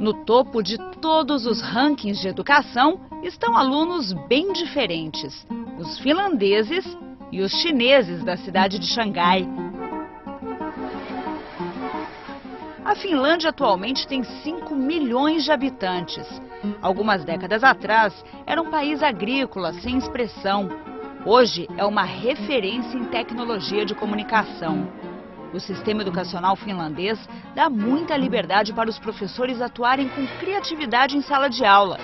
No topo de todos os rankings de educação estão alunos bem diferentes, os finlandeses e os chineses da cidade de Xangai. A Finlândia atualmente tem 5 milhões de habitantes. Algumas décadas atrás, era um país agrícola, sem expressão. Hoje é uma referência em tecnologia de comunicação. O sistema educacional finlandês dá muita liberdade para os professores atuarem com criatividade em sala de aula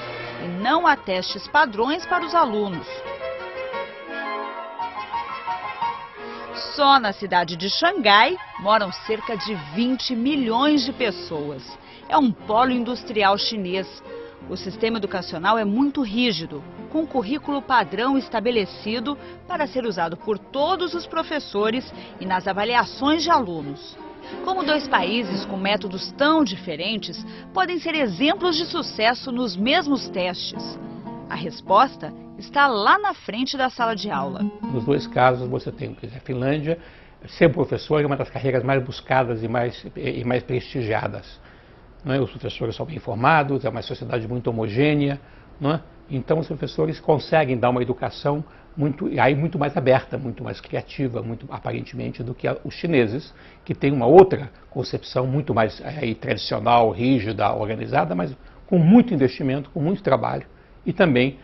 e não há testes padrões para os alunos. Só na cidade de Xangai moram cerca de 20 milhões de pessoas. É um polo industrial chinês. O sistema educacional é muito rígido, com currículo padrão estabelecido para ser usado por todos os professores e nas avaliações de alunos. Como dois países com métodos tão diferentes podem ser exemplos de sucesso nos mesmos testes? A resposta está lá na frente da sala de aula. Nos dois casos você tem, a Finlândia, ser professor é uma das carreiras mais buscadas e mais prestigiadas. Não é? Os professores são bem formados, é uma sociedade muito homogênea, não é? Então os professores conseguem dar uma educação muito mais aberta, muito mais criativa, muito aparentemente, do que os chineses, que têm uma outra concepção muito mais tradicional, rígida, organizada, mas com muito investimento, com muito trabalho e também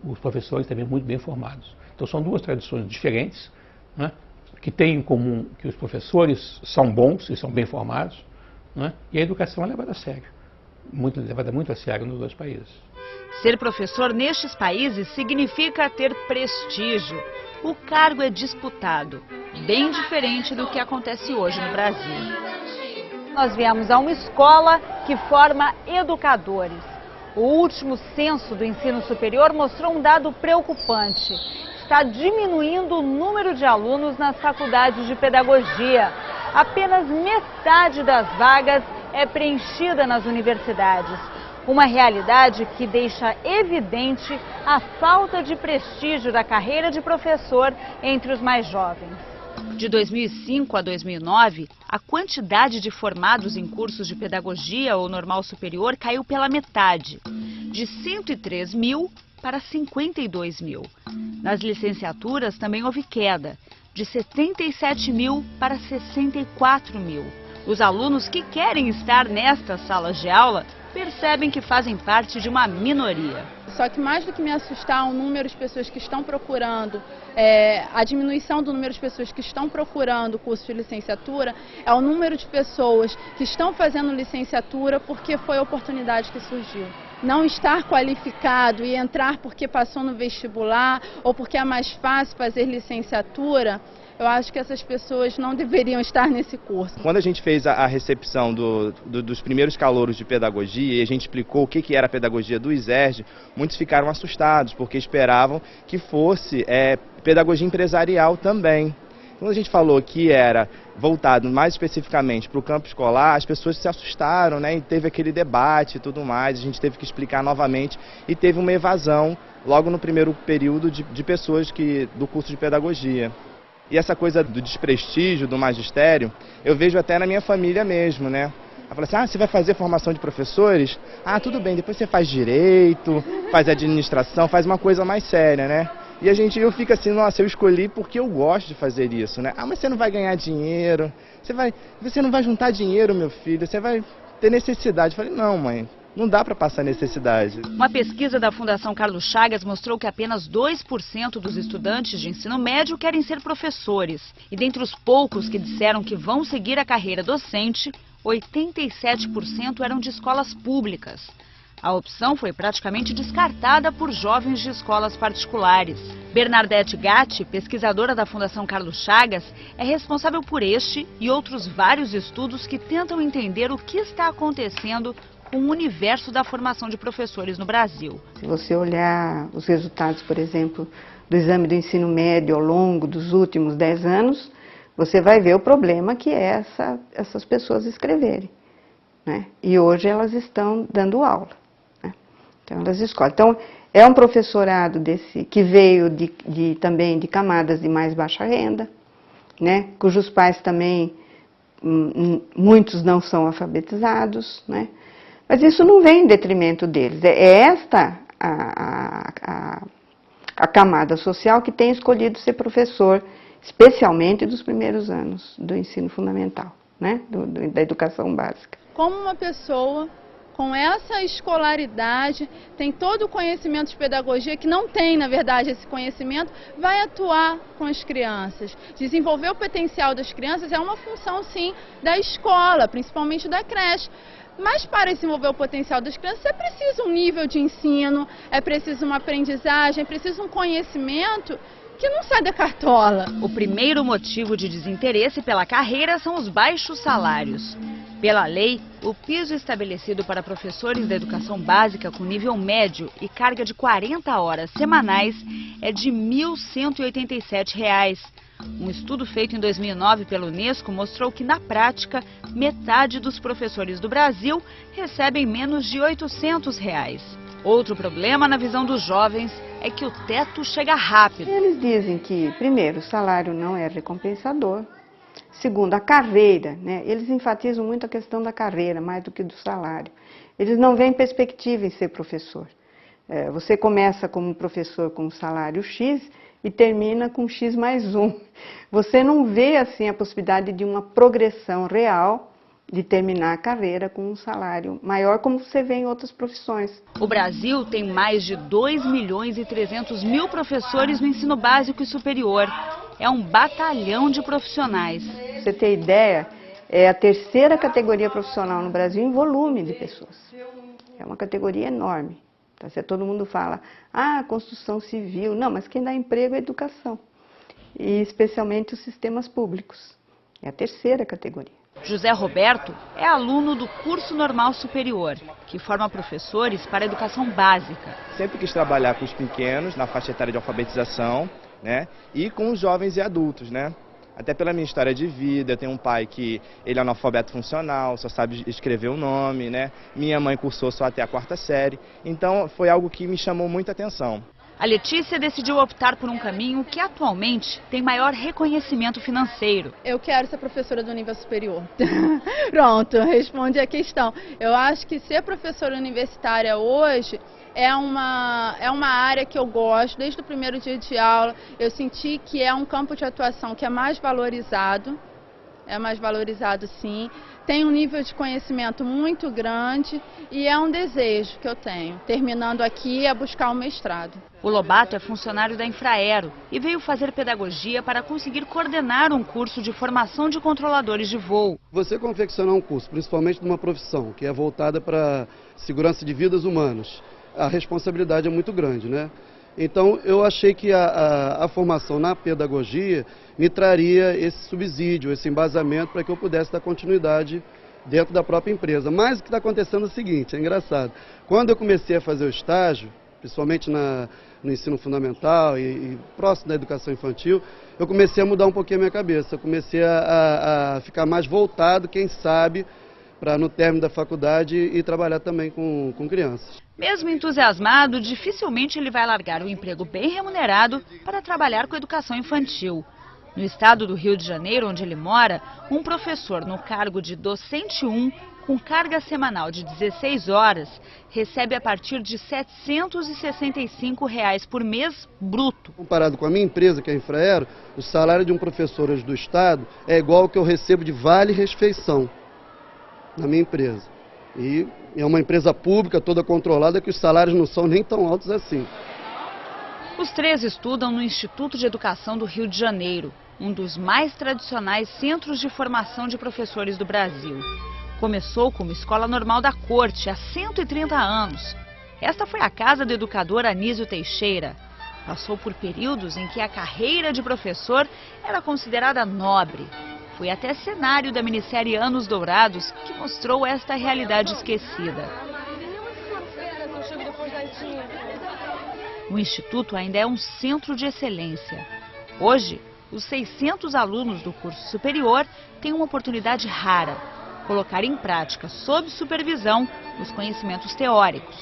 os professores também muito bem formados. Então são duas tradições diferentes, né, que têm em comum que os professores são bons e são bem formados, né, e a educação é levada a sério, levada muito a sério nos dois países. Ser professor nestes países significa ter prestígio. O cargo é disputado, bem diferente do que acontece hoje no Brasil. Nós viemos a uma escola que forma educadores. O último censo do ensino superior mostrou um dado preocupante. Está diminuindo o número de alunos nas faculdades de pedagogia. Apenas metade das vagas é preenchida nas universidades. Uma realidade que deixa evidente a falta de prestígio da carreira de professor entre os mais jovens. De 2005 a 2009, a quantidade de formados em cursos de pedagogia ou normal superior caiu pela metade, de 103 mil para 52 mil. Nas licenciaturas também houve queda, de 77 mil para 64 mil. Os alunos que querem estar nestas salas de aula percebem que fazem parte de uma minoria. Só que mais do que me assustar o número de pessoas que estão procurando, a diminuição do número de pessoas que estão procurando o curso de licenciatura, é o número de pessoas que estão fazendo licenciatura porque foi a oportunidade que surgiu. Não estar qualificado e entrar porque passou no vestibular ou porque é mais fácil fazer licenciatura, eu acho que essas pessoas não deveriam estar nesse curso. Quando a gente fez a recepção dos primeiros calouros de pedagogia e a gente explicou o que era a pedagogia do ISERJ, muitos ficaram assustados, porque esperavam que fosse pedagogia empresarial também. Quando a gente falou que era voltado mais especificamente para o campo escolar, as pessoas se assustaram, né? E teve aquele debate e tudo mais, a gente teve que explicar novamente e teve uma evasão logo no primeiro período de pessoas do curso de pedagogia. E essa coisa do desprestígio do magistério, eu vejo até na minha família mesmo, né? Ela fala assim, você vai fazer formação de professores? Ah, tudo bem, depois você faz direito, faz administração, faz uma coisa mais séria, né? E eu fico assim, nossa, eu escolhi porque eu gosto de fazer isso, né? Ah, mas você não vai ganhar dinheiro, você não vai juntar dinheiro, meu filho, você vai ter necessidade. Eu falei, não, mãe. Não dá para passar necessidade. Uma pesquisa da Fundação Carlos Chagas mostrou que apenas 2% dos estudantes de ensino médio querem ser professores. E dentre os poucos que disseram que vão seguir a carreira docente, 87% eram de escolas públicas. A opção foi praticamente descartada por jovens de escolas particulares. Bernadette Gatti, pesquisadora da Fundação Carlos Chagas, é responsável por este e outros vários estudos que tentam entender o que está acontecendo com o universo da formação de professores no Brasil. Se você olhar os resultados, por exemplo, do exame do ensino médio ao longo dos últimos 10 anos, você vai ver o problema que é essas pessoas escreverem, né? E hoje elas estão dando aula, né? Então elas escolhem. Então é um professorado que veio também de camadas de mais baixa renda, né? Cujos pais também, muitos não são alfabetizados, né? Mas isso não vem em detrimento deles. É esta a camada social que tem escolhido ser professor, especialmente dos primeiros anos do ensino fundamental, né? Da educação básica. Como uma pessoa com essa escolaridade, tem todo o conhecimento de pedagogia, que não tem, na verdade, esse conhecimento, vai atuar com as crianças. Desenvolver o potencial das crianças é uma função, sim, da escola, principalmente da creche. Mas para desenvolver o potencial das crianças é preciso um nível de ensino, é preciso uma aprendizagem, é preciso um conhecimento que não sai da cartola. O primeiro motivo de desinteresse pela carreira são os baixos salários. Pela lei, o piso estabelecido para professores da educação básica com nível médio e carga de 40 horas semanais é de R$ 1.187. Um estudo feito em 2009 pela Unesco mostrou que, na prática, metade dos professores do Brasil recebem menos de R$ 800. Outro problema, na visão dos jovens, é que o teto chega rápido. Eles dizem que, primeiro, o salário não é recompensador. Segundo, a carreira, né? Eles enfatizam muito a questão da carreira, mais do que do salário. Eles não veem perspectiva em ser professor. Você começa como professor com um salário X e termina com X mais 1. Você não vê assim a possibilidade de uma progressão real de terminar a carreira com um salário maior, como você vê em outras profissões. O Brasil tem mais de 2.300.000 professores no ensino básico e superior. É um batalhão de profissionais. Pra você ter ideia, é a terceira categoria profissional no Brasil em volume de pessoas. É uma categoria enorme. Tá? Todo mundo fala, construção civil. Não, mas quem dá emprego é a educação. E especialmente os sistemas públicos. É a terceira categoria. José Roberto é aluno do curso normal superior, que forma professores para a educação básica. Sempre quis trabalhar com os pequenos, na faixa etária de alfabetização, né? E com os jovens e adultos, né? Até pela minha história de vida, eu tenho um pai que ele é analfabeto funcional, só sabe escrever o nome, né? Minha mãe cursou só até a 4ª série, então foi algo que me chamou muita atenção. A Letícia decidiu optar por um caminho que atualmente tem maior reconhecimento financeiro. Eu quero ser professora do nível superior. Pronto, responde a questão. Eu acho que ser professora universitária hoje é uma área que eu gosto. Desde o primeiro dia de aula, eu senti que é um campo de atuação que é mais valorizado. É mais valorizado, sim. Tem um nível de conhecimento muito grande e é um desejo que eu tenho, terminando aqui, é buscar um mestrado. O Lobato é funcionário da Infraero e veio fazer pedagogia para conseguir coordenar um curso de formação de controladores de voo. Você confeccionar um curso, principalmente de uma profissão que é voltada para segurança de vidas humanas, a responsabilidade é muito grande, né? Então, eu achei que a formação na pedagogia me traria esse subsídio, esse embasamento para que eu pudesse dar continuidade dentro da própria empresa. Mas o que está acontecendo é o seguinte, é engraçado. Quando eu comecei a fazer o estágio, principalmente no ensino fundamental e próximo da educação infantil, eu comecei a mudar um pouquinho a minha cabeça. Eu comecei a ficar mais voltado, quem sabe, para no término da faculdade e trabalhar também com crianças. Mesmo entusiasmado, dificilmente ele vai largar o emprego bem remunerado para trabalhar com educação infantil. No estado do Rio de Janeiro, onde ele mora, um professor no cargo de docente 1, com carga semanal de 16 horas, recebe a partir de R$ 765 por mês bruto. Comparado com a minha empresa, que é a Infraero, o salário de um professor hoje do estado é igual ao que eu recebo de vale-refeição na minha empresa. E é uma empresa pública, toda controlada, que os salários não são nem tão altos assim. Os três estudam no Instituto de Educação do Rio de Janeiro, um dos mais tradicionais centros de formação de professores do Brasil. Começou como escola normal da corte, há 130 anos. Esta foi a casa do educador Anísio Teixeira. Passou por períodos em que a carreira de professor era considerada nobre. Foi até cenário da minissérie Anos Dourados, que mostrou esta realidade esquecida. O Instituto ainda é um centro de excelência. Hoje, os 600 alunos do curso superior têm uma oportunidade rara: colocar em prática, sob supervisão, os conhecimentos teóricos.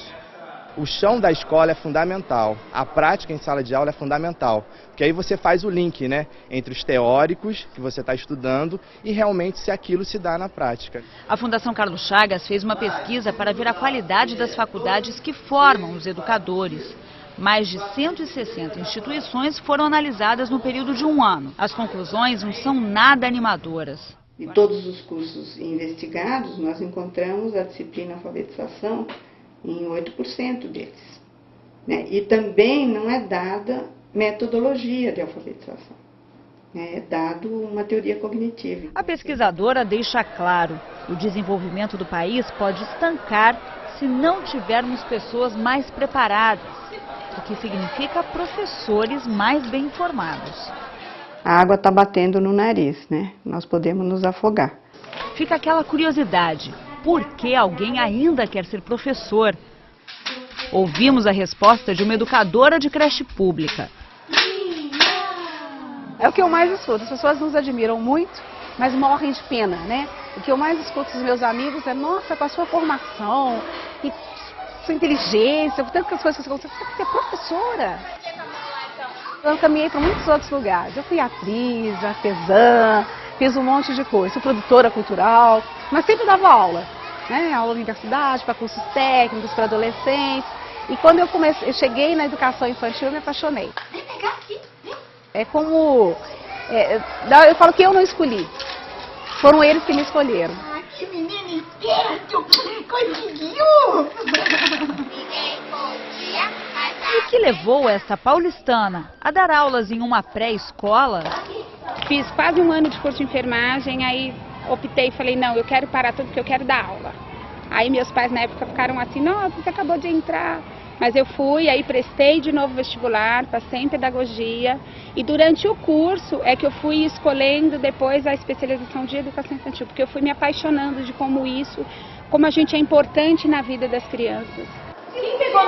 O chão da escola é fundamental, a prática em sala de aula é fundamental, porque aí você faz o link, né, entre os teóricos que você está estudando e realmente se aquilo se dá na prática. A Fundação Carlos Chagas fez uma pesquisa para ver a qualidade das faculdades que formam os educadores. Mais de 160 instituições foram analisadas no período de um ano. As conclusões não são nada animadoras. De todos os cursos investigados, nós encontramos a disciplina alfabetização em 8% deles. Né? E também não é dada metodologia de alfabetização. É dado uma teoria cognitiva. A pesquisadora deixa claro, o desenvolvimento do país pode estancar se não tivermos pessoas mais preparadas, o que significa professores mais bem informados. A água está batendo no nariz, né? Nós podemos nos afogar. Fica aquela curiosidade, por que alguém ainda quer ser professor? Ouvimos a resposta de uma educadora de creche pública. É o que eu mais escuto, as pessoas nos admiram muito, mas morrem de pena, né? O que eu mais escuto dos meus amigos é, nossa, com a sua formação, e sua inteligência, tantas coisas que você quer ser professora. Eu caminhei para muitos outros lugares. Eu fui atriz, artesã, fiz um monte de coisa. Sou produtora cultural, mas sempre dava aula. Né? Aula na universidade, para cursos técnicos, para adolescentes. E quando eu cheguei na educação infantil, eu me apaixonei. É como... eu falo que eu não escolhi. Foram eles que me escolheram. Ai, que menina esperto! Conseguiu! E o que levou essa paulistana a dar aulas em uma pré-escola? Fiz quase um ano de curso de enfermagem, aí optei e falei, não, eu quero parar tudo porque eu quero dar aula. Aí meus pais na época ficaram assim, nossa, você acabou de entrar. Mas eu fui, aí prestei de novo vestibular, passei em pedagogia. E durante o curso é que eu fui escolhendo depois a especialização de educação infantil, porque eu fui me apaixonando de como a gente é importante na vida das crianças.